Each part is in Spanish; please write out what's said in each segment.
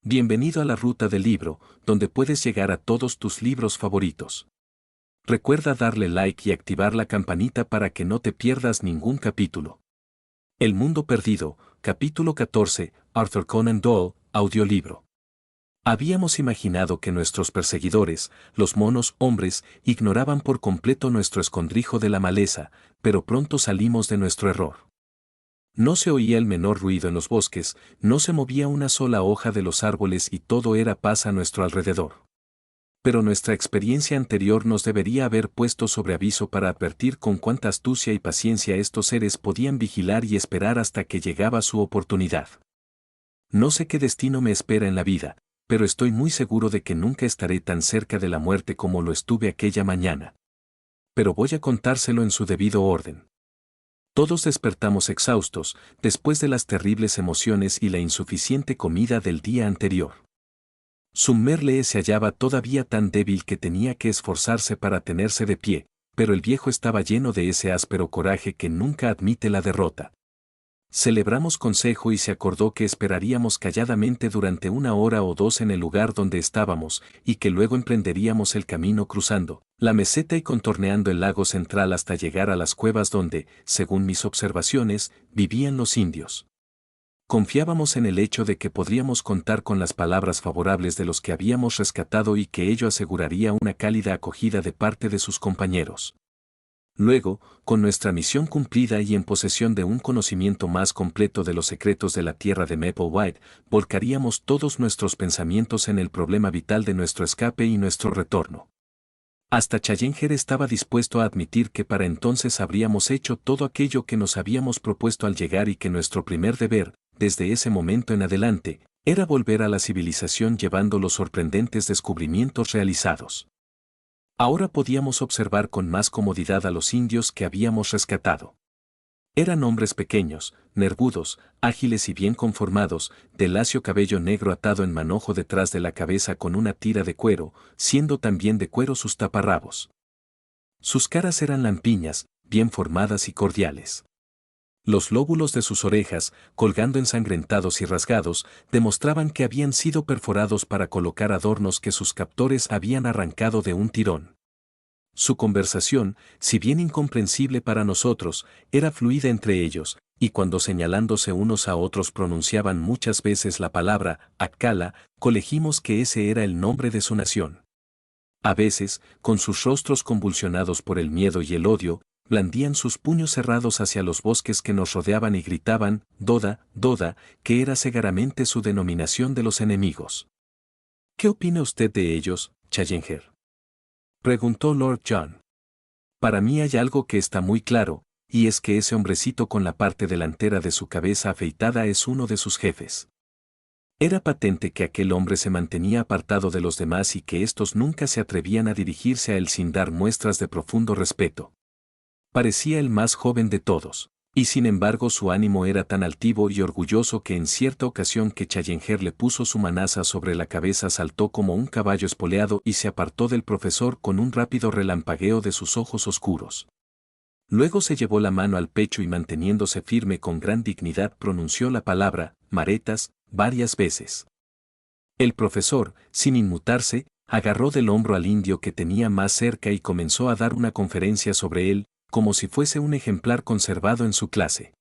Bienvenido a la Ruta del Libro, donde puedes llegar a todos tus libros favoritos. Recuerda darle like y activar la campanita para que no te pierdas ningún capítulo. El Mundo Perdido, capítulo 14, Arthur Conan Doyle, audiolibro. Habíamos imaginado que nuestros perseguidores, los monos hombres, ignoraban por completo nuestro escondrijo de la maleza, pero pronto salimos de nuestro error. No se oía el menor ruido en los bosques, no se movía una sola hoja de los árboles y todo era paz a nuestro alrededor. Pero nuestra experiencia anterior nos debería haber puesto sobre aviso para advertir con cuánta astucia y paciencia estos seres podían vigilar y esperar hasta que llegaba su oportunidad. No sé qué destino me espera en la vida, pero estoy muy seguro de que nunca estaré tan cerca de la muerte como lo estuve aquella mañana. Pero voy a contárselo en su debido orden. Todos despertamos exhaustos, después de las terribles emociones y la insuficiente comida del día anterior. Summerlee se hallaba todavía tan débil que tenía que esforzarse para tenerse de pie, pero el viejo estaba lleno de ese áspero coraje que nunca admite la derrota. Celebramos consejo y se acordó que esperaríamos calladamente durante 1 hora o 2 en el lugar donde estábamos, y que luego emprenderíamos el camino cruzando la meseta y contorneando el lago central hasta llegar a las cuevas donde, según mis observaciones, vivían los indios. Confiábamos en el hecho de que podríamos contar con las palabras favorables de los que habíamos rescatado y que ello aseguraría una cálida acogida de parte de sus compañeros. Luego, con nuestra misión cumplida y en posesión de un conocimiento más completo de los secretos de la tierra de Mapplewhite, volcaríamos todos nuestros pensamientos en el problema vital de nuestro escape y nuestro retorno. Hasta Challenger estaba dispuesto a admitir que para entonces habríamos hecho todo aquello que nos habíamos propuesto al llegar y que nuestro primer deber, desde ese momento en adelante, era volver a la civilización llevando los sorprendentes descubrimientos realizados. Ahora podíamos observar con más comodidad a los indios que habíamos rescatado. Eran hombres pequeños, nervudos, ágiles y bien conformados, de lacio cabello negro atado en manojo detrás de la cabeza con una tira de cuero, siendo también de cuero sus taparrabos. Sus caras eran lampiñas, bien formadas y cordiales. Los lóbulos de sus orejas, colgando ensangrentados y rasgados, demostraban que habían sido perforados para colocar adornos que sus captores habían arrancado de un tirón. Su conversación, si bien incomprensible para nosotros, era fluida entre ellos, y cuando señalándose unos a otros pronunciaban muchas veces la palabra Akala, colegimos que ese era el nombre de su nación. A veces, con sus rostros convulsionados por el miedo y el odio, blandían sus puños cerrados hacia los bosques que nos rodeaban y gritaban, Doda, Doda, que era segaramente su denominación de los enemigos. ¿Qué opina usted de ellos, Challenger?, preguntó Lord John. Para mí hay algo que está muy claro, y es que ese hombrecito con la parte delantera de su cabeza afeitada es uno de sus jefes. Era patente que aquel hombre se mantenía apartado de los demás y que éstos nunca se atrevían a dirigirse a él sin dar muestras de profundo respeto. Parecía el más joven de todos, y sin embargo su ánimo era tan altivo y orgulloso que en cierta ocasión que Challenger le puso su manaza sobre la cabeza saltó como un caballo espoleado y se apartó del profesor con un rápido relampagueo de sus ojos oscuros. Luego se llevó la mano al pecho y manteniéndose firme con gran dignidad pronunció la palabra, maretas, varias veces. El profesor, sin inmutarse, agarró del hombro al indio que tenía más cerca y comenzó a dar una conferencia sobre él, como si fuese un ejemplar conservado en su clase.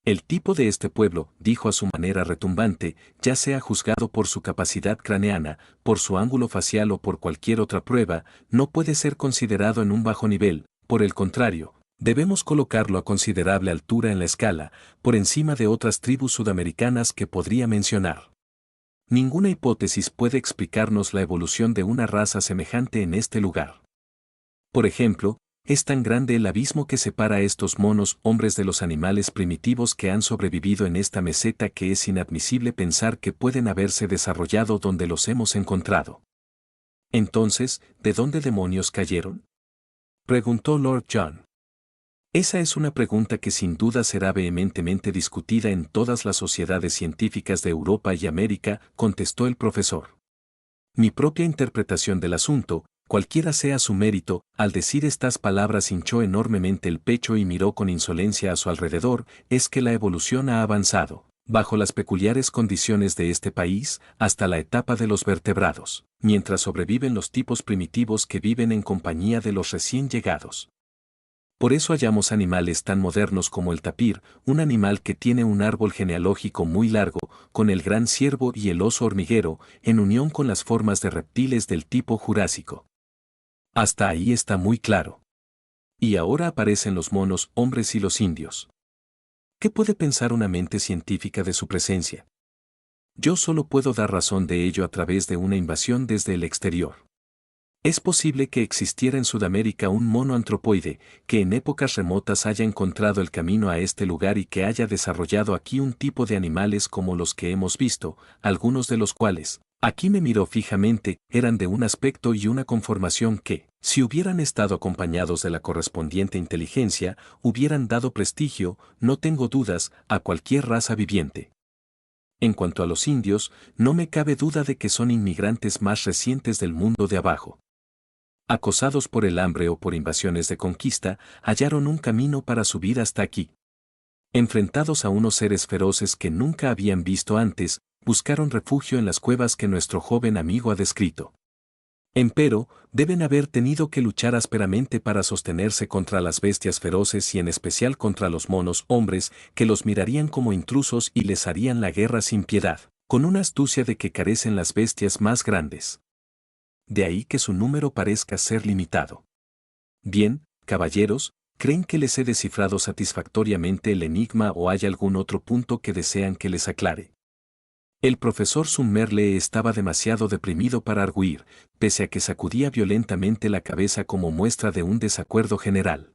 El tipo de este pueblo, dijo a su manera retumbante, ya sea juzgado por su capacidad craneana, por su ángulo facial o por cualquier otra prueba, no puede ser considerado en un bajo nivel, por el contrario, debemos colocarlo a considerable altura en la escala, por encima de otras tribus sudamericanas que podría mencionar. Ninguna hipótesis puede explicarnos la evolución de una raza semejante en este lugar. Por ejemplo, es tan grande el abismo que separa a estos monos hombres de los animales primitivos que han sobrevivido en esta meseta que es inadmisible pensar que pueden haberse desarrollado donde los hemos encontrado. Entonces, ¿de dónde demonios cayeron?, preguntó Lord John. Esa es una pregunta que sin duda será vehementemente discutida en todas las sociedades científicas de Europa y América, contestó el profesor. Mi propia interpretación del asunto, cualquiera sea su mérito, al decir estas palabras hinchó enormemente el pecho y miró con insolencia a su alrededor, es que la evolución ha avanzado, bajo las peculiares condiciones de este país, hasta la etapa de los vertebrados, mientras sobreviven los tipos primitivos que viven en compañía de los recién llegados. Por eso hallamos animales tan modernos como el tapir, un animal que tiene un árbol genealógico muy largo, con el gran ciervo y el oso hormiguero, en unión con las formas de reptiles del tipo Jurásico. Hasta ahí está muy claro. Y ahora aparecen los monos, hombres y los indios. ¿Qué puede pensar una mente científica de su presencia? Yo solo puedo dar razón de ello a través de una invasión desde el exterior. Es posible que existiera en Sudamérica un mono antropoide, que en épocas remotas haya encontrado el camino a este lugar y que haya desarrollado aquí un tipo de animales como los que hemos visto, algunos de los cuales, aquí me miró fijamente, eran de un aspecto y una conformación que, si hubieran estado acompañados de la correspondiente inteligencia, hubieran dado prestigio, no tengo dudas, a cualquier raza viviente. En cuanto a los indios, no me cabe duda de que son inmigrantes más recientes del mundo de abajo. Acosados por el hambre o por invasiones de conquista, hallaron un camino para subir hasta aquí. Enfrentados a unos seres feroces que nunca habían visto antes, buscaron refugio en las cuevas que nuestro joven amigo ha descrito. Empero, deben haber tenido que luchar ásperamente para sostenerse contra las bestias feroces y en especial contra los monos hombres que los mirarían como intrusos y les harían la guerra sin piedad, con una astucia de que carecen las bestias más grandes. De ahí que su número parezca ser limitado. Bien, caballeros, ¿creen que les he descifrado satisfactoriamente el enigma o hay algún otro punto que desean que les aclare? El profesor Summerlee estaba demasiado deprimido para argüir, pese a que sacudía violentamente la cabeza como muestra de un desacuerdo general.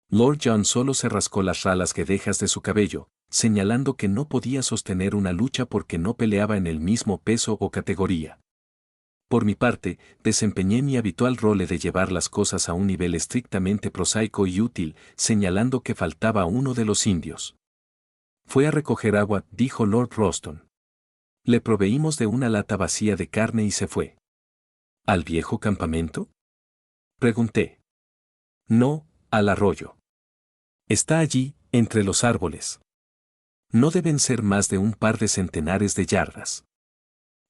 Lord John solo se rascó las ralas guedejas de su cabello, señalando que no podía sostener una lucha porque no peleaba en el mismo peso o categoría. Por mi parte, desempeñé mi habitual rol de llevar las cosas a un nivel estrictamente prosaico y útil, señalando que faltaba uno de los indios. Fue a recoger agua, dijo Lord Roston. Le proveímos de una lata vacía de carne y se fue. ¿Al viejo campamento? Pregunté. No, al arroyo. Está allí, entre los árboles. No deben ser más de un par de centenares de yardas.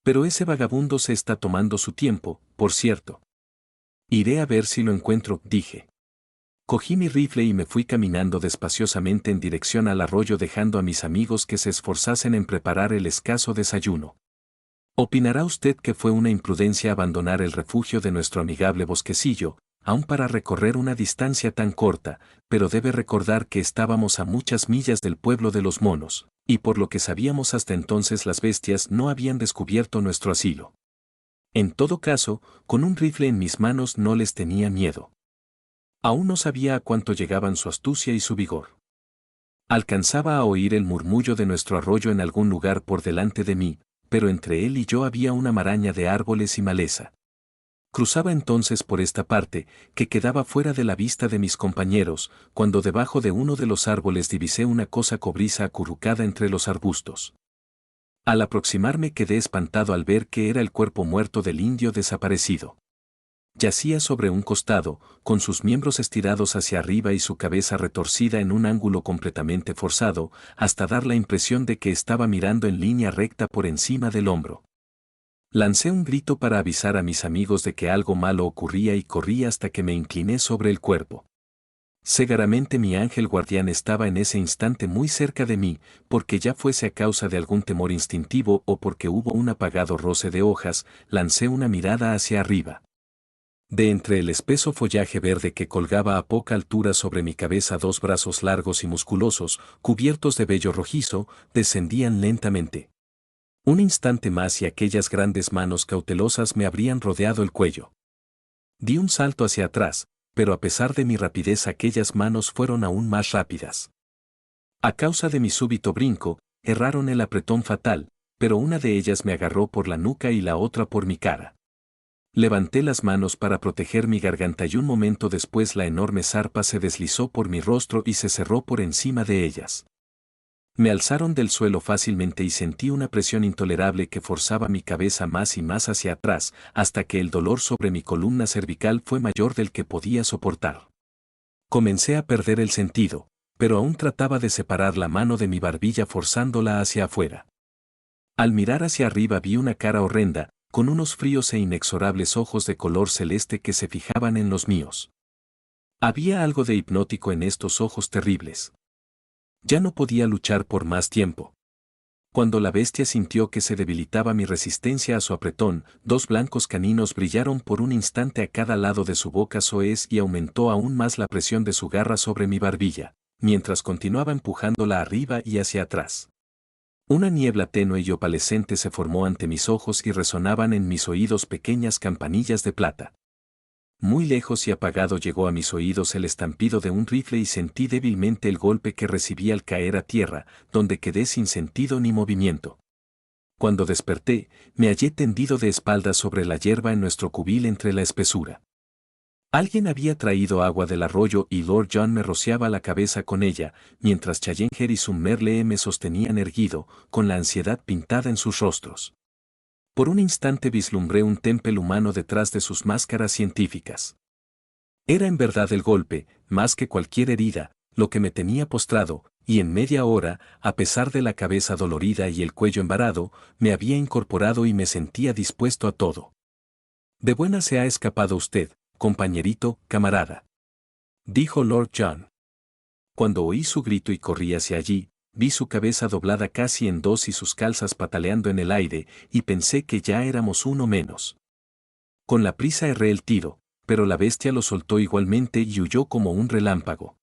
Pero ese vagabundo se está tomando su tiempo, por cierto. Iré a ver si lo encuentro, dije. Cogí mi rifle y me fui caminando despaciosamente en dirección al arroyo dejando a mis amigos que se esforzasen en preparar el escaso desayuno. ¿Opinará usted que fue una imprudencia abandonar el refugio de nuestro amigable bosquecillo, aun para recorrer una distancia tan corta, pero debe recordar que estábamos a muchas millas del pueblo de los monos, y por lo que sabíamos hasta entonces las bestias no habían descubierto nuestro asilo. En todo caso, con un rifle en mis manos no les tenía miedo. Aún no sabía a cuánto llegaban su astucia y su vigor. Alcanzaba a oír el murmullo de nuestro arroyo en algún lugar por delante de mí, pero entre él y yo había una maraña de árboles y maleza. Cruzaba entonces por esta parte, que quedaba fuera de la vista de mis compañeros, cuando debajo de uno de los árboles divisé una cosa cobriza acurrucada entre los arbustos. Al aproximarme quedé espantado al ver que era el cuerpo muerto del indio desaparecido. Yacía sobre un costado, con sus miembros estirados hacia arriba y su cabeza retorcida en un ángulo completamente forzado, hasta dar la impresión de que estaba mirando en línea recta por encima del hombro. Lancé un grito para avisar a mis amigos de que algo malo ocurría y corrí hasta que me incliné sobre el cuerpo. Seguramente mi ángel guardián estaba en ese instante muy cerca de mí, porque ya fuese a causa de algún temor instintivo o porque hubo un apagado roce de hojas, lancé una mirada hacia arriba. De entre el espeso follaje verde que colgaba a poca altura sobre mi cabeza dos brazos largos y musculosos, cubiertos de vello rojizo, descendían lentamente. Un instante más y aquellas grandes manos cautelosas me habrían rodeado el cuello. Di un salto hacia atrás, pero a pesar de mi rapidez aquellas manos fueron aún más rápidas. A causa de mi súbito brinco, erraron el apretón fatal, pero una de ellas me agarró por la nuca y la otra por mi cara. Levanté las manos para proteger mi garganta y un momento después la enorme zarpa se deslizó por mi rostro y se cerró por encima de ellas. Me alzaron del suelo fácilmente y sentí una presión intolerable que forzaba mi cabeza más y más hacia atrás, hasta que el dolor sobre mi columna cervical fue mayor del que podía soportar. Comencé a perder el sentido, pero aún trataba de separar la mano de mi barbilla forzándola hacia afuera. Al mirar hacia arriba vi una cara horrenda, con unos fríos e inexorables ojos de color celeste que se fijaban en los míos. Había algo de hipnótico en estos ojos terribles. Ya no podía luchar por más tiempo. Cuando la bestia sintió que se debilitaba mi resistencia a su apretón, dos blancos caninos brillaron por un instante a cada lado de su boca soez y aumentó aún más la presión de su garra sobre mi barbilla, mientras continuaba empujándola arriba y hacia atrás. Una niebla tenue y opalescente se formó ante mis ojos y resonaban en mis oídos pequeñas campanillas de plata. Muy lejos y apagado llegó a mis oídos el estampido de un rifle y sentí débilmente el golpe que recibí al caer a tierra, donde quedé sin sentido ni movimiento. Cuando desperté, me hallé tendido de espaldas sobre la hierba en nuestro cubil entre la espesura. Alguien había traído agua del arroyo y Lord John me rociaba la cabeza con ella, mientras Challenger y Summerlee me sostenían erguido, con la ansiedad pintada en sus rostros. Por un instante vislumbré un templo humano detrás de sus máscaras científicas. Era en verdad el golpe, más que cualquier herida, lo que me tenía postrado, y en media hora, a pesar de la cabeza dolorida y el cuello embarado, me había incorporado y me sentía dispuesto a todo. De buena se ha escapado usted, compañerito, camarada, dijo Lord John. Cuando oí su grito y corrí hacia allí, vi su cabeza doblada casi en dos y sus calzas pataleando en el aire, y pensé que ya éramos uno menos. Con la prisa erré el tiro, pero la bestia lo soltó igualmente y huyó como un relámpago.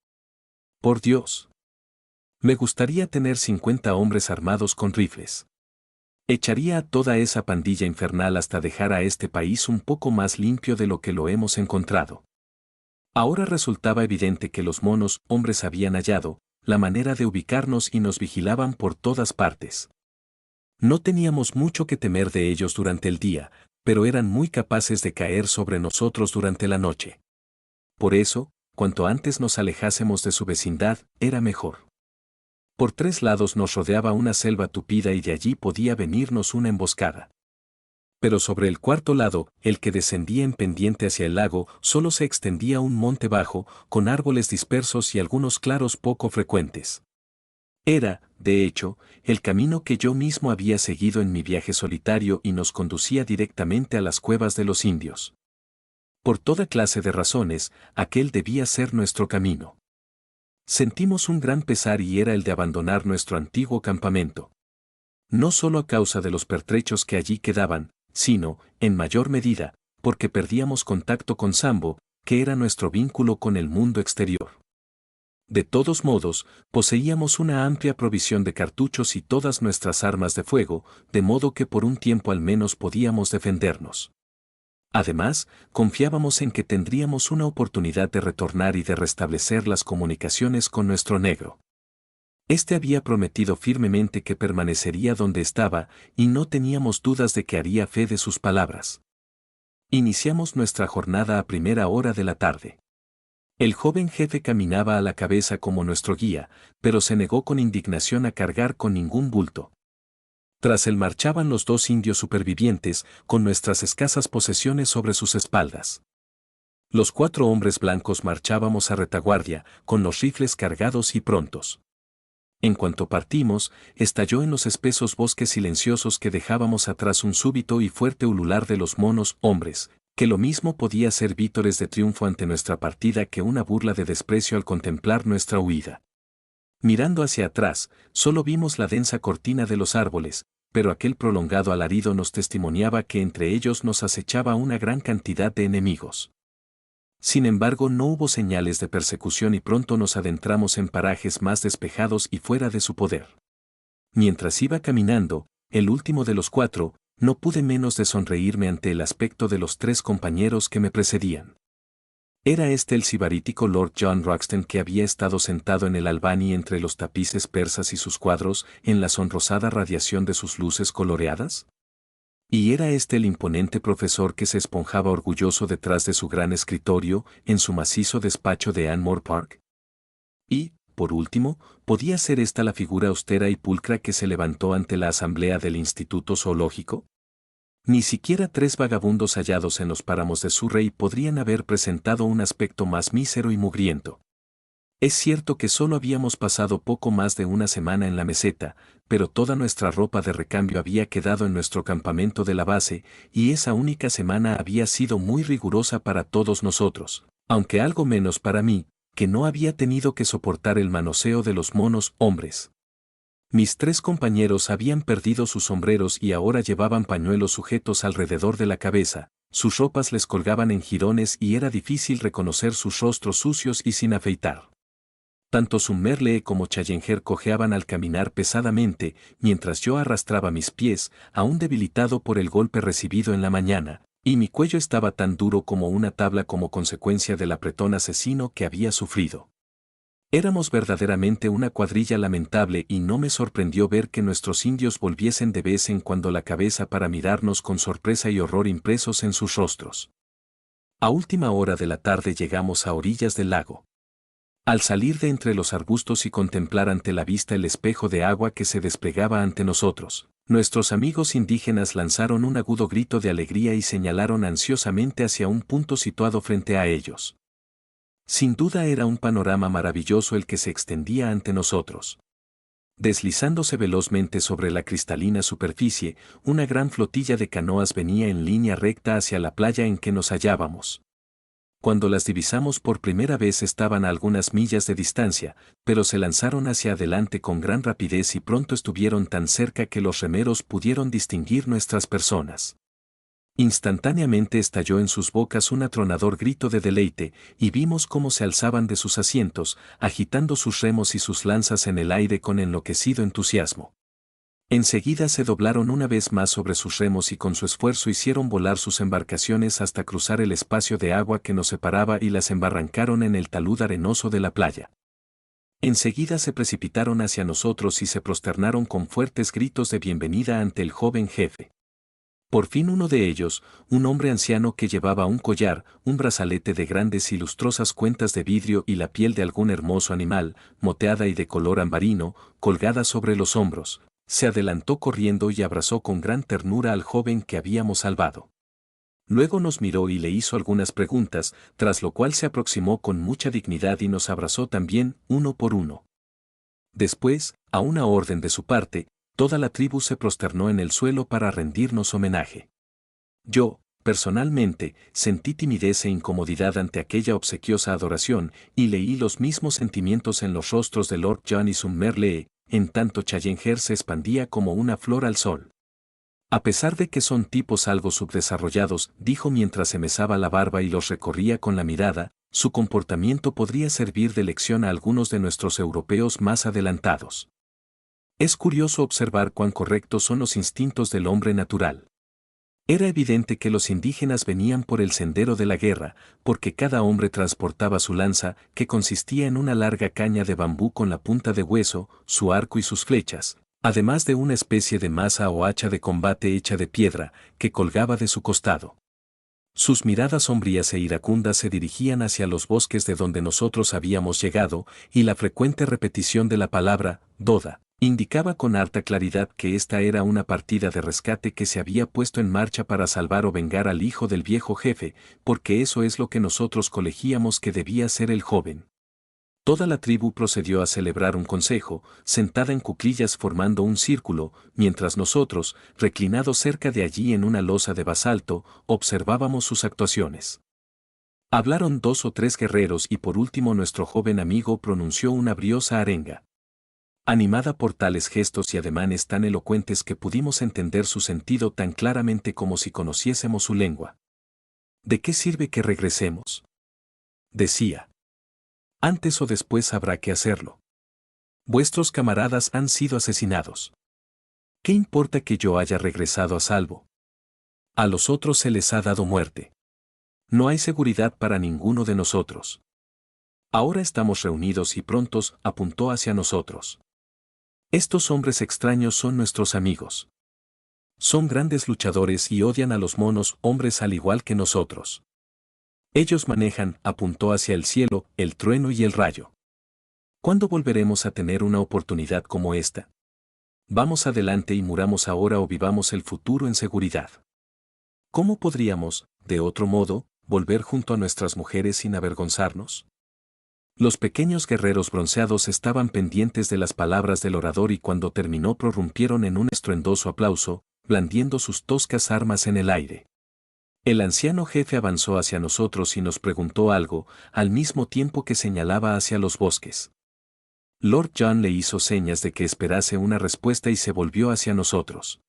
Por Dios. Me gustaría tener 50 hombres armados con rifles. Echaría a toda esa pandilla infernal hasta dejar a este país un poco más limpio de lo que lo hemos encontrado. Ahora resultaba evidente que los monos hombres habían hallado la manera de ubicarnos y nos vigilaban por todas partes. No teníamos mucho que temer de ellos durante el día, pero eran muy capaces de caer sobre nosotros durante la noche. Por eso, cuanto antes nos alejásemos de su vecindad, era mejor. Por 3 lados nos rodeaba una selva tupida y de allí podía venirnos una emboscada. Pero sobre el cuarto lado, el que descendía en pendiente hacia el lago, solo se extendía un monte bajo, con árboles dispersos y algunos claros poco frecuentes. Era, de hecho, el camino que yo mismo había seguido en mi viaje solitario y nos conducía directamente a las cuevas de los indios. Por toda clase de razones, aquel debía ser nuestro camino. Sentimos un gran pesar y era el de abandonar nuestro antiguo campamento. No solo a causa de los pertrechos que allí quedaban, sino, en mayor medida, porque perdíamos contacto con Sambo, que era nuestro vínculo con el mundo exterior. De todos modos, poseíamos una amplia provisión de cartuchos y todas nuestras armas de fuego, de modo que por un tiempo al menos podíamos defendernos. Además, confiábamos en que tendríamos una oportunidad de retornar y de restablecer las comunicaciones con nuestro negro. Este había prometido firmemente que permanecería donde estaba, y no teníamos dudas de que haría fe de sus palabras. Iniciamos nuestra jornada a primera hora de la tarde. El joven jefe caminaba a la cabeza como nuestro guía, pero se negó con indignación a cargar con ningún bulto. Tras él marchaban los 2 indios supervivientes, con nuestras escasas posesiones sobre sus espaldas. Los 4 hombres blancos marchábamos a retaguardia, con los rifles cargados y prontos. En cuanto partimos, estalló en los espesos bosques silenciosos que dejábamos atrás un súbito y fuerte ulular de los monos hombres, que lo mismo podía ser vítores de triunfo ante nuestra partida que una burla de desprecio al contemplar nuestra huida. Mirando hacia atrás, solo vimos la densa cortina de los árboles, pero aquel prolongado alarido nos testimoniaba que entre ellos nos acechaba una gran cantidad de enemigos. Sin embargo, no hubo señales de persecución y pronto nos adentramos en parajes más despejados y fuera de su poder. Mientras iba caminando, el último de los 4, no pude menos de sonreírme ante el aspecto de los 3 compañeros que me precedían. Era este el sibarítico Lord John Roxton que había estado sentado en el Albany entre los tapices persas y sus cuadros, en la sonrosada radiación de sus luces coloreadas. ¿Y era este el imponente profesor que se esponjaba orgulloso detrás de su gran escritorio, en su macizo despacho de Anmore Park? Y, por último, ¿podía ser esta la figura austera y pulcra que se levantó ante la asamblea del Instituto Zoológico? Ni siquiera 3 vagabundos hallados en los páramos de Surrey podrían haber presentado un aspecto más mísero y mugriento. Es cierto que solo habíamos pasado poco más de una semana en la meseta, pero toda nuestra ropa de recambio había quedado en nuestro campamento de la base, y esa única semana había sido muy rigurosa para todos nosotros, aunque algo menos para mí, que no había tenido que soportar el manoseo de los monos hombres. Mis 3 compañeros habían perdido sus sombreros y ahora llevaban pañuelos sujetos alrededor de la cabeza, sus ropas les colgaban en jirones y era difícil reconocer sus rostros sucios y sin afeitar. Tanto Summerlee como Challenger cojeaban al caminar pesadamente, mientras yo arrastraba mis pies, aún debilitado por el golpe recibido en la mañana, y mi cuello estaba tan duro como una tabla como consecuencia del apretón asesino que había sufrido. Éramos verdaderamente una cuadrilla lamentable y no me sorprendió ver que nuestros indios volviesen de vez en cuando la cabeza para mirarnos con sorpresa y horror impresos en sus rostros. A última hora de la tarde llegamos a orillas del lago. Al salir de entre los arbustos y contemplar ante la vista el espejo de agua que se desplegaba ante nosotros, nuestros amigos indígenas lanzaron un agudo grito de alegría y señalaron ansiosamente hacia un punto situado frente a ellos. Sin duda era un panorama maravilloso el que se extendía ante nosotros. Deslizándose velozmente sobre la cristalina superficie, una gran flotilla de canoas venía en línea recta hacia la playa en que nos hallábamos. Cuando las divisamos por primera vez estaban a algunas millas de distancia, pero se lanzaron hacia adelante con gran rapidez y pronto estuvieron tan cerca que los remeros pudieron distinguir nuestras personas. Instantáneamente estalló en sus bocas un atronador grito de deleite, y vimos cómo se alzaban de sus asientos, agitando sus remos y sus lanzas en el aire con enloquecido entusiasmo. Enseguida se doblaron una vez más sobre sus remos y con su esfuerzo hicieron volar sus embarcaciones hasta cruzar el espacio de agua que nos separaba y las embarrancaron en el talud arenoso de la playa. Enseguida se precipitaron hacia nosotros y se prosternaron con fuertes gritos de bienvenida ante el joven jefe. Por fin uno de ellos, un hombre anciano que llevaba un collar, un brazalete de grandes y lustrosas cuentas de vidrio y la piel de algún hermoso animal, moteada y de color ambarino, colgada sobre los hombros, se adelantó corriendo y abrazó con gran ternura al joven que habíamos salvado. Luego nos miró y le hizo algunas preguntas, tras lo cual se aproximó con mucha dignidad y nos abrazó también, uno por uno. Después, a una orden de su parte, toda la tribu se prosternó en el suelo para rendirnos homenaje. Yo, personalmente, sentí timidez e incomodidad ante aquella obsequiosa adoración, y leí los mismos sentimientos en los rostros de Lord John y Summerlee, en tanto Challenger se expandía como una flor al sol. A pesar de que son tipos algo subdesarrollados, dijo mientras se mesaba la barba y los recorría con la mirada, su comportamiento podría servir de lección a algunos de nuestros europeos más adelantados. Es curioso observar cuán correctos son los instintos del hombre natural. Era evidente que los indígenas venían por el sendero de la guerra, porque cada hombre transportaba su lanza, que consistía en una larga caña de bambú con la punta de hueso, su arco y sus flechas, además de una especie de maza o hacha de combate hecha de piedra, que colgaba de su costado. Sus miradas sombrías e iracundas se dirigían hacia los bosques de donde nosotros habíamos llegado, y la frecuente repetición de la palabra, Doda, indicaba con harta claridad que esta era una partida de rescate que se había puesto en marcha para salvar o vengar al hijo del viejo jefe, porque eso es lo que nosotros colegíamos que debía ser el joven. Toda la tribu procedió a celebrar un consejo, sentada en cuclillas formando un círculo, mientras nosotros, reclinados cerca de allí en una losa de basalto, observábamos sus actuaciones. Hablaron 2 o 3 guerreros y por último nuestro joven amigo pronunció una briosa arenga. Animada por tales gestos y ademanes tan elocuentes que pudimos entender su sentido tan claramente como si conociésemos su lengua. ¿De qué sirve que regresemos?, decía. Antes o después habrá que hacerlo. Vuestros camaradas han sido asesinados. ¿Qué importa que yo haya regresado a salvo? A los otros se les ha dado muerte. No hay seguridad para ninguno de nosotros. Ahora estamos reunidos y prontos, apuntó hacia nosotros. Estos hombres extraños son nuestros amigos. Son grandes luchadores y odian a los monos hombres al igual que nosotros. Ellos manejan, apuntó hacia el cielo, el trueno y el rayo. ¿Cuándo volveremos a tener una oportunidad como esta? Vamos adelante y muramos ahora o vivamos el futuro en seguridad. ¿Cómo podríamos, de otro modo, volver junto a nuestras mujeres sin avergonzarnos? Los pequeños guerreros bronceados estaban pendientes de las palabras del orador y cuando terminó prorrumpieron en un estruendoso aplauso, blandiendo sus toscas armas en el aire. El anciano jefe avanzó hacia nosotros y nos preguntó algo, al mismo tiempo que señalaba hacia los bosques. Lord John le hizo señas de que esperase una respuesta y se volvió hacia nosotros.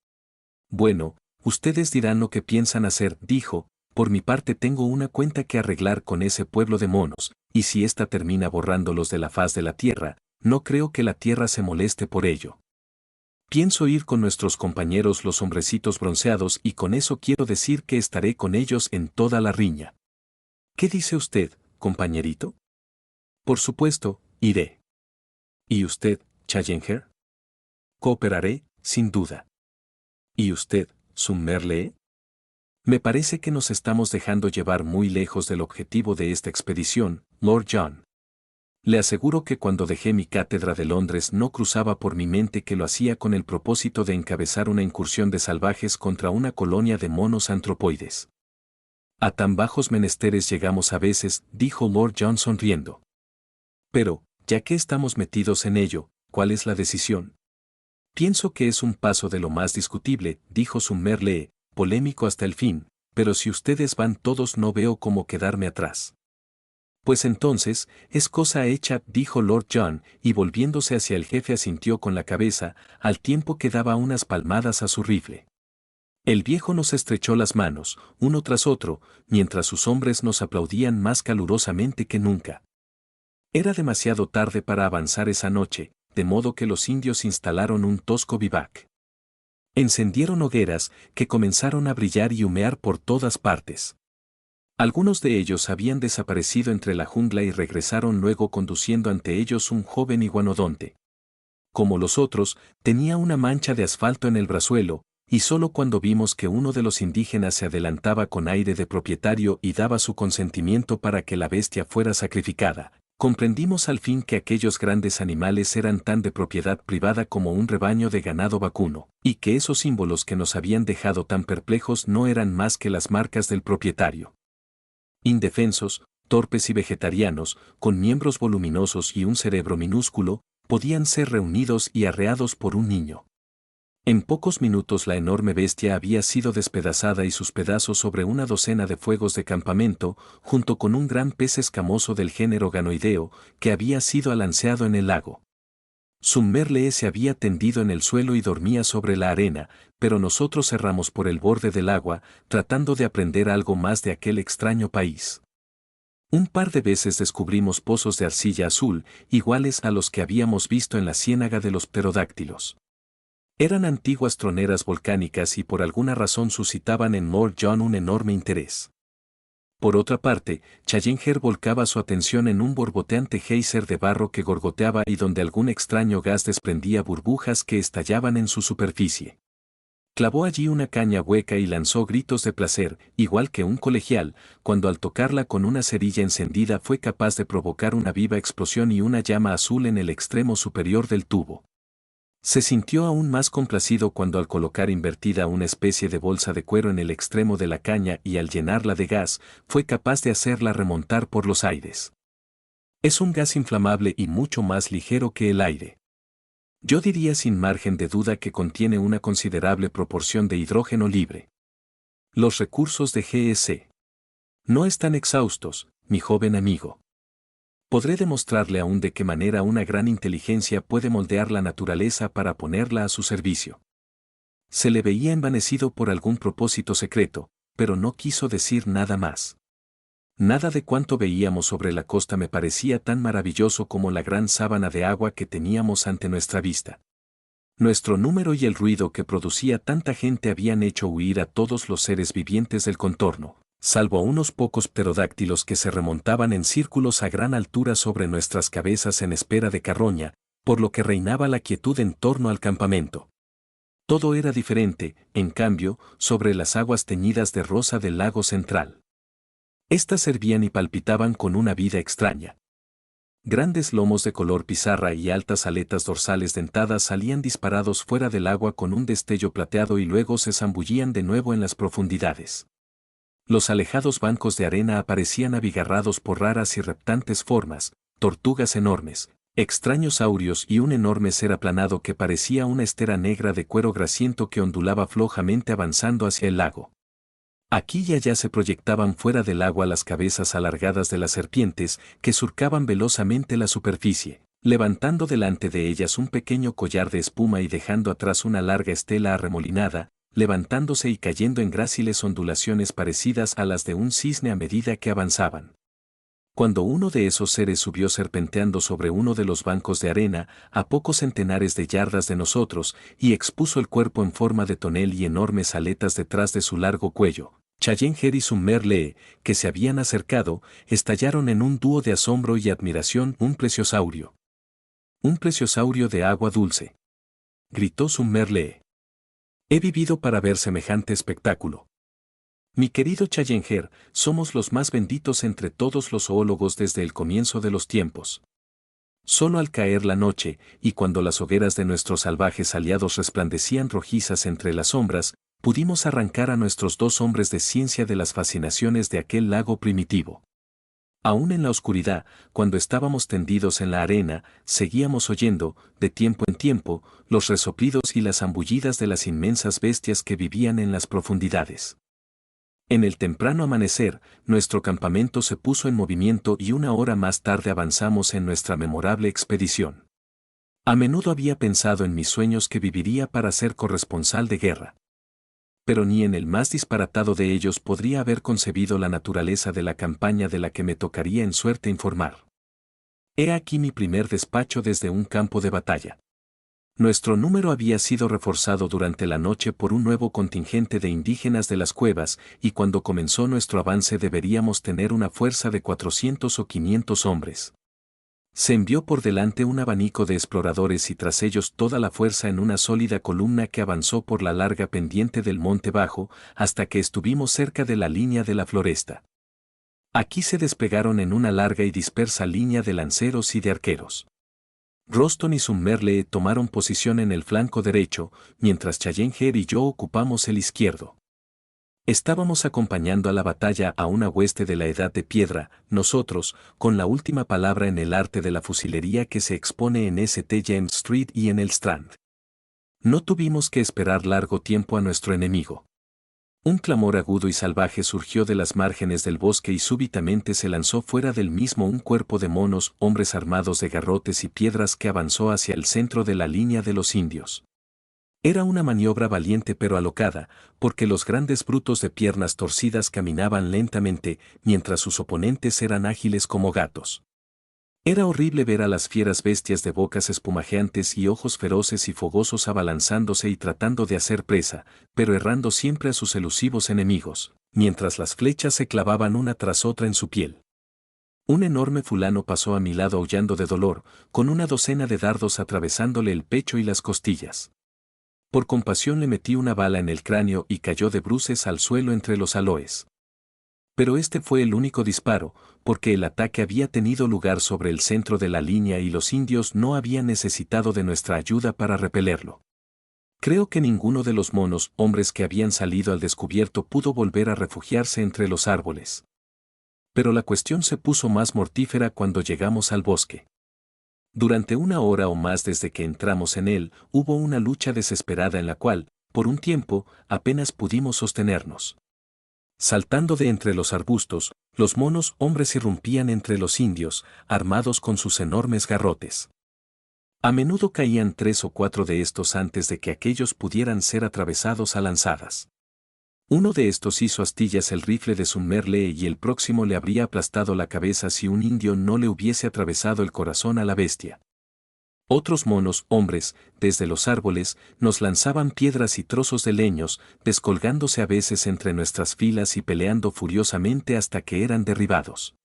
Bueno, ustedes dirán lo que piensan hacer, dijo, por mi parte tengo una cuenta que arreglar con ese pueblo de monos, y si ésta termina borrándolos de la faz de la tierra, no creo que la tierra se moleste por ello. Pienso ir con nuestros compañeros los hombrecitos bronceados y con eso quiero decir que estaré con ellos en toda la riña. ¿Qué dice usted, compañerito? Por supuesto, iré. ¿Y usted, Challenger? Cooperaré, sin duda. ¿Y usted, Summerlee? Me parece que nos estamos dejando llevar muy lejos del objetivo de esta expedición, Lord John. Le aseguro que cuando dejé mi cátedra de Londres no cruzaba por mi mente que lo hacía con el propósito de encabezar una incursión de salvajes contra una colonia de monos antropoides. A tan bajos menesteres llegamos a veces, dijo Lord John sonriendo. Pero, ya que estamos metidos en ello, ¿cuál es la decisión? Pienso que es un paso de lo más discutible, dijo Summerlee, polémico hasta el fin, pero si ustedes van todos no veo cómo quedarme atrás. Pues entonces, es cosa hecha, dijo Lord John, y volviéndose hacia el jefe asintió con la cabeza, al tiempo que daba unas palmadas a su rifle. El viejo nos estrechó las manos, uno tras otro, mientras sus hombres nos aplaudían más calurosamente que nunca. Era demasiado tarde para avanzar esa noche, de modo que los indios instalaron un tosco vivac. Encendieron hogueras, que comenzaron a brillar y humear por todas partes. Algunos de ellos habían desaparecido entre la jungla y regresaron luego conduciendo ante ellos un joven iguanodonte. Como los otros, tenía una mancha de asfalto en el brazuelo, y solo cuando vimos que uno de los indígenas se adelantaba con aire de propietario y daba su consentimiento para que la bestia fuera sacrificada, comprendimos al fin que aquellos grandes animales eran tan de propiedad privada como un rebaño de ganado vacuno, y que esos símbolos que nos habían dejado tan perplejos no eran más que las marcas del propietario. Indefensos, torpes y vegetarianos, con miembros voluminosos y un cerebro minúsculo, podían ser reunidos y arreados por un niño. En pocos minutos la enorme bestia había sido despedazada y sus pedazos sobre una docena de fuegos de campamento, junto con un gran pez escamoso del género ganoideo, que había sido alanceado en el lago. Summerlee se había tendido en el suelo y dormía sobre la arena, pero nosotros erramos por el borde del agua, tratando de aprender algo más de aquel extraño país. Un par de veces descubrimos pozos de arcilla azul, iguales a los que habíamos visto en la ciénaga de los pterodáctilos. Eran antiguas troneras volcánicas y por alguna razón suscitaban en Lord John un enorme interés. Por otra parte, Challenger volcaba su atención en un borboteante geyser de barro que gorgoteaba y donde algún extraño gas desprendía burbujas que estallaban en su superficie. Clavó allí una caña hueca y lanzó gritos de placer, igual que un colegial, cuando al tocarla con una cerilla encendida fue capaz de provocar una viva explosión y una llama azul en el extremo superior del tubo. Se sintió aún más complacido cuando al colocar invertida una especie de bolsa de cuero en el extremo de la caña y al llenarla de gas, fue capaz de hacerla remontar por los aires. Es un gas inflamable y mucho más ligero que el aire. Yo diría sin margen de duda que contiene una considerable proporción de hidrógeno libre. Los recursos de GS no están exhaustos, mi joven amigo. Podré demostrarle aún de qué manera una gran inteligencia puede moldear la naturaleza para ponerla a su servicio. Se le veía envanecido por algún propósito secreto, pero no quiso decir nada más. Nada de cuanto veíamos sobre la costa me parecía tan maravilloso como la gran sábana de agua que teníamos ante nuestra vista. Nuestro número y el ruido que producía tanta gente habían hecho huir a todos los seres vivientes del contorno, salvo a unos pocos pterodáctilos que se remontaban en círculos a gran altura sobre nuestras cabezas en espera de carroña, por lo que reinaba la quietud en torno al campamento. Todo era diferente, en cambio, sobre las aguas teñidas de rosa del lago central. Estas servían y palpitaban con una vida extraña. Grandes lomos de color pizarra y altas aletas dorsales dentadas salían disparados fuera del agua con un destello plateado y luego se zambullían de nuevo en las profundidades. Los alejados bancos de arena aparecían abigarrados por raras y reptantes formas, tortugas enormes, extraños saurios y un enorme ser aplanado que parecía una estera negra de cuero grasiento que ondulaba flojamente avanzando hacia el lago. Aquí y allá se proyectaban fuera del agua las cabezas alargadas de las serpientes que surcaban velozmente la superficie, levantando delante de ellas un pequeño collar de espuma y dejando atrás una larga estela arremolinada, levantándose y cayendo en gráciles ondulaciones parecidas a las de un cisne a medida que avanzaban. Cuando uno de esos seres subió serpenteando sobre uno de los bancos de arena, a pocos centenares de yardas de nosotros, y expuso el cuerpo en forma de tonel y enormes aletas detrás de su largo cuello, Challenger y Summerlee, que se habían acercado, estallaron en un dúo de asombro y admiración. Un plesiosaurio. Un plesiosaurio de agua dulce. Gritó Summerlee. He vivido para ver semejante espectáculo. Mi querido Challenger, somos los más benditos entre todos los zoólogos desde el comienzo de los tiempos. Solo al caer la noche, y cuando las hogueras de nuestros salvajes aliados resplandecían rojizas entre las sombras, pudimos arrancar a nuestros 2 hombres de ciencia de las fascinaciones de aquel lago primitivo. Aún en la oscuridad, cuando estábamos tendidos en la arena, seguíamos oyendo, de tiempo en tiempo, los resoplidos y las zambullidas de las inmensas bestias que vivían en las profundidades. En el temprano amanecer, nuestro campamento se puso en movimiento y 1 hora más tarde avanzamos en nuestra memorable expedición. A menudo había pensado en mis sueños que viviría para ser corresponsal de guerra. Pero ni en el más disparatado de ellos podría haber concebido la naturaleza de la campaña de la que me tocaría en suerte informar. He aquí mi primer despacho desde un campo de batalla. Nuestro número había sido reforzado durante la noche por un nuevo contingente de indígenas de las cuevas, y cuando comenzó nuestro avance deberíamos tener una fuerza de 400 o 500 hombres. Se envió por delante un abanico de exploradores y tras ellos toda la fuerza en una sólida columna que avanzó por la larga pendiente del monte bajo, hasta que estuvimos cerca de la línea de la floresta. Aquí se desplegaron en una larga y dispersa línea de lanceros y de arqueros. Roston y Summerlee tomaron posición en el flanco derecho, mientras Challenger y yo ocupamos el izquierdo. Estábamos acompañando a la batalla a una hueste de la Edad de Piedra, nosotros, con la última palabra en el arte de la fusilería que se expone en St. James Street y en el Strand. No tuvimos que esperar largo tiempo a nuestro enemigo. Un clamor agudo y salvaje surgió de las márgenes del bosque y súbitamente se lanzó fuera del mismo un cuerpo de monos, hombres armados de garrotes y piedras que avanzó hacia el centro de la línea de los indios. Era una maniobra valiente pero alocada, porque los grandes brutos de piernas torcidas caminaban lentamente, mientras sus oponentes eran ágiles como gatos. Era horrible ver a las fieras bestias de bocas espumajeantes y ojos feroces y fogosos abalanzándose y tratando de hacer presa, pero errando siempre a sus elusivos enemigos, mientras las flechas se clavaban una tras otra en su piel. Un enorme fulano pasó a mi lado aullando de dolor, con una docena de dardos atravesándole el pecho y las costillas. Por compasión le metí una bala en el cráneo y cayó de bruces al suelo entre los aloes. Pero este fue el único disparo, porque el ataque había tenido lugar sobre el centro de la línea y los indios no habían necesitado de nuestra ayuda para repelerlo. Creo que ninguno de los monos, hombres que habían salido al descubierto, pudo volver a refugiarse entre los árboles. Pero la cuestión se puso más mortífera cuando llegamos al bosque. Durante 1 hora o más desde que entramos en él, hubo una lucha desesperada en la cual, por un tiempo, apenas pudimos sostenernos. Saltando de entre los arbustos, los monos hombres irrumpían entre los indios, armados con sus enormes garrotes. A menudo caían 3 o 4 de estos antes de que aquellos pudieran ser atravesados a lanzadas. Uno de estos hizo astillas el rifle de Summerlee y el próximo le habría aplastado la cabeza si un indio no le hubiese atravesado el corazón a la bestia. Otros monos, hombres, desde los árboles, nos lanzaban piedras y trozos de leños, descolgándose a veces entre nuestras filas y peleando furiosamente hasta que eran derribados.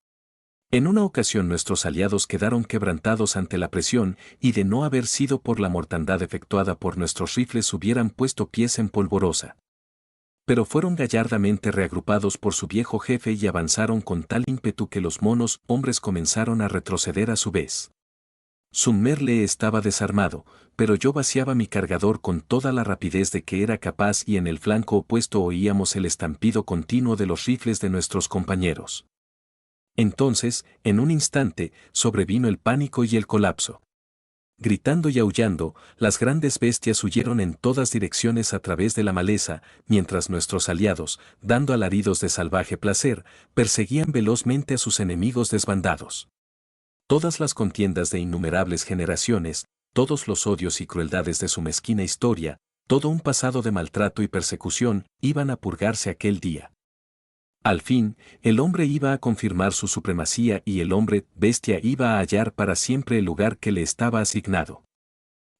En una ocasión nuestros aliados quedaron quebrantados ante la presión y de no haber sido por la mortandad efectuada por nuestros rifles hubieran puesto pies en polvorosa. Pero fueron gallardamente reagrupados por su viejo jefe y avanzaron con tal ímpetu que los monos, hombres comenzaron a retroceder a su vez. Summerlee estaba desarmado, pero yo vaciaba mi cargador con toda la rapidez de que era capaz y en el flanco opuesto oíamos el estampido continuo de los rifles de nuestros compañeros. Entonces, en un instante, sobrevino el pánico y el colapso. Gritando y aullando, las grandes bestias huyeron en todas direcciones a través de la maleza, mientras nuestros aliados, dando alaridos de salvaje placer, perseguían velozmente a sus enemigos desbandados. Todas las contiendas de innumerables generaciones, todos los odios y crueldades de su mezquina historia, todo un pasado de maltrato y persecución, iban a purgarse aquel día. Al fin, el hombre iba a confirmar su supremacía y el hombre bestia iba a hallar para siempre el lugar que le estaba asignado.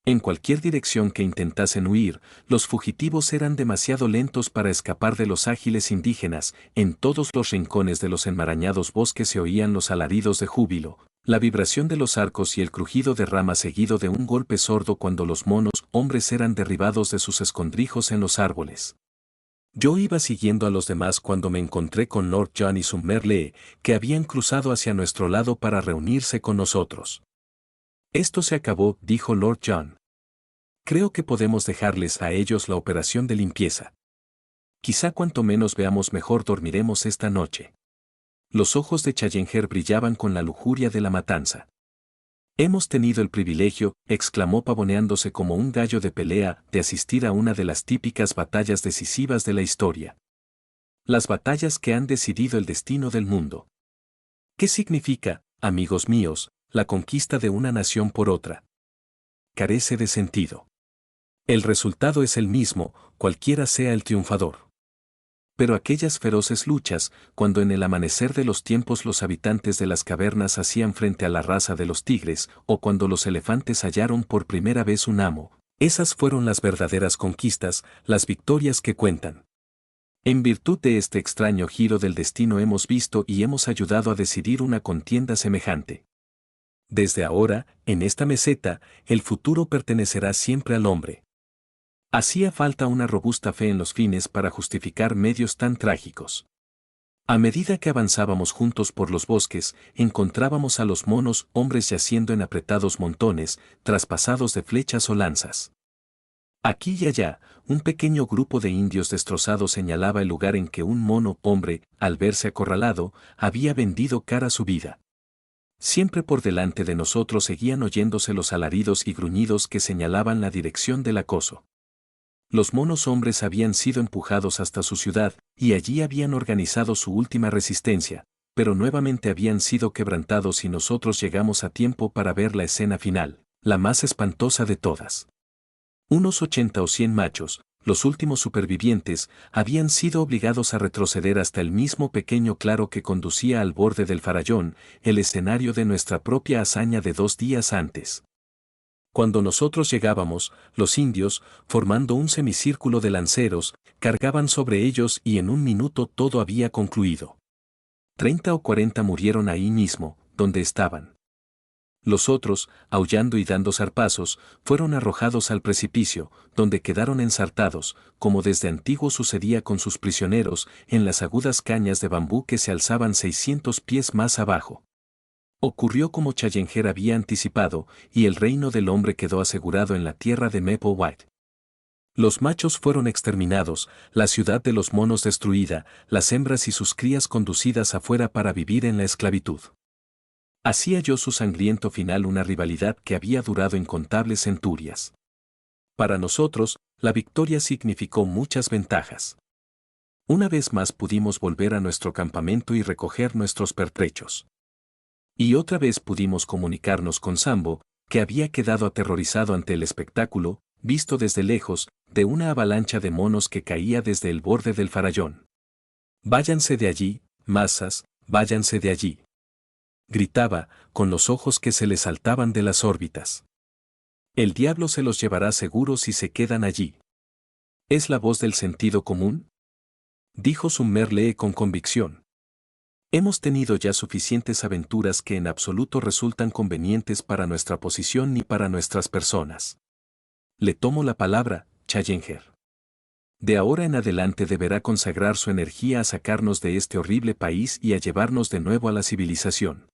En cualquier dirección que intentasen huir, los fugitivos eran demasiado lentos para escapar de los ágiles indígenas, en todos los rincones de los enmarañados bosques se oían los alaridos de júbilo, la vibración de los arcos y el crujido de ramas seguido de un golpe sordo cuando los monos hombres eran derribados de sus escondrijos en los árboles. Yo iba siguiendo a los demás cuando me encontré con Lord John y Summerlee, que habían cruzado hacia nuestro lado para reunirse con nosotros. Esto se acabó, dijo Lord John. Creo que podemos dejarles a ellos la operación de limpieza. Quizá cuanto menos veamos mejor dormiremos esta noche. Los ojos de Challenger brillaban con la lujuria de la matanza. Hemos tenido el privilegio, exclamó pavoneándose como un gallo de pelea, de asistir a una de las típicas batallas decisivas de la historia. Las batallas que han decidido el destino del mundo. ¿Qué significa, amigos míos, la conquista de una nación por otra? Carece de sentido. El resultado es el mismo, cualquiera sea el triunfador. Pero aquellas feroces luchas, cuando en el amanecer de los tiempos los habitantes de las cavernas hacían frente a la raza de los tigres, o cuando los elefantes hallaron por primera vez un amo, esas fueron las verdaderas conquistas, las victorias que cuentan. En virtud de este extraño giro del destino hemos visto y hemos ayudado a decidir una contienda semejante. Desde ahora, en esta meseta, el futuro pertenecerá siempre al hombre. Hacía falta una robusta fe en los fines para justificar medios tan trágicos. A medida que avanzábamos juntos por los bosques, encontrábamos a los monos hombres yaciendo en apretados montones, traspasados de flechas o lanzas. Aquí y allá, un pequeño grupo de indios destrozados señalaba el lugar en que un mono hombre, al verse acorralado, había vendido cara a su vida. Siempre por delante de nosotros seguían oyéndose los alaridos y gruñidos que señalaban la dirección del acoso. Los monos hombres habían sido empujados hasta su ciudad, y allí habían organizado su última resistencia, pero nuevamente habían sido quebrantados y nosotros llegamos a tiempo para ver la escena final, la más espantosa de todas. Unos 80 o 100 machos, los últimos supervivientes, habían sido obligados a retroceder hasta el mismo pequeño claro que conducía al borde del farallón, el escenario de nuestra propia hazaña de 2 días antes. Cuando nosotros llegábamos, los indios, formando un semicírculo de lanceros, cargaban sobre ellos y en un minuto todo había concluido. 30 o 40 murieron ahí mismo, donde estaban. Los otros, aullando y dando zarpazos, fueron arrojados al precipicio, donde quedaron ensartados, como desde antiguo sucedía con sus prisioneros, en las agudas cañas de bambú que se alzaban 600 pies más abajo. Ocurrió como Challenger había anticipado, y el reino del hombre quedó asegurado en la tierra de Maple White. Los machos fueron exterminados, la ciudad de los monos destruida, las hembras y sus crías conducidas afuera para vivir en la esclavitud. Así halló su sangriento final una rivalidad que había durado incontables centurias. Para nosotros, la victoria significó muchas ventajas. Una vez más pudimos volver a nuestro campamento y recoger nuestros pertrechos. Y otra vez pudimos comunicarnos con Sambo, que había quedado aterrorizado ante el espectáculo, visto desde lejos, de una avalancha de monos que caía desde el borde del farallón. «Váyanse de allí, masas, váyanse de allí», gritaba, con los ojos que se le saltaban de las órbitas. «El diablo se los llevará seguro si se quedan allí». ¿Es la voz del sentido común?, dijo Summerlee con convicción. Hemos tenido ya suficientes aventuras que en absoluto resultan convenientes para nuestra posición ni para nuestras personas. Le tomo la palabra, Challenger. De ahora en adelante deberá consagrar su energía a sacarnos de este horrible país y a llevarnos de nuevo a la civilización.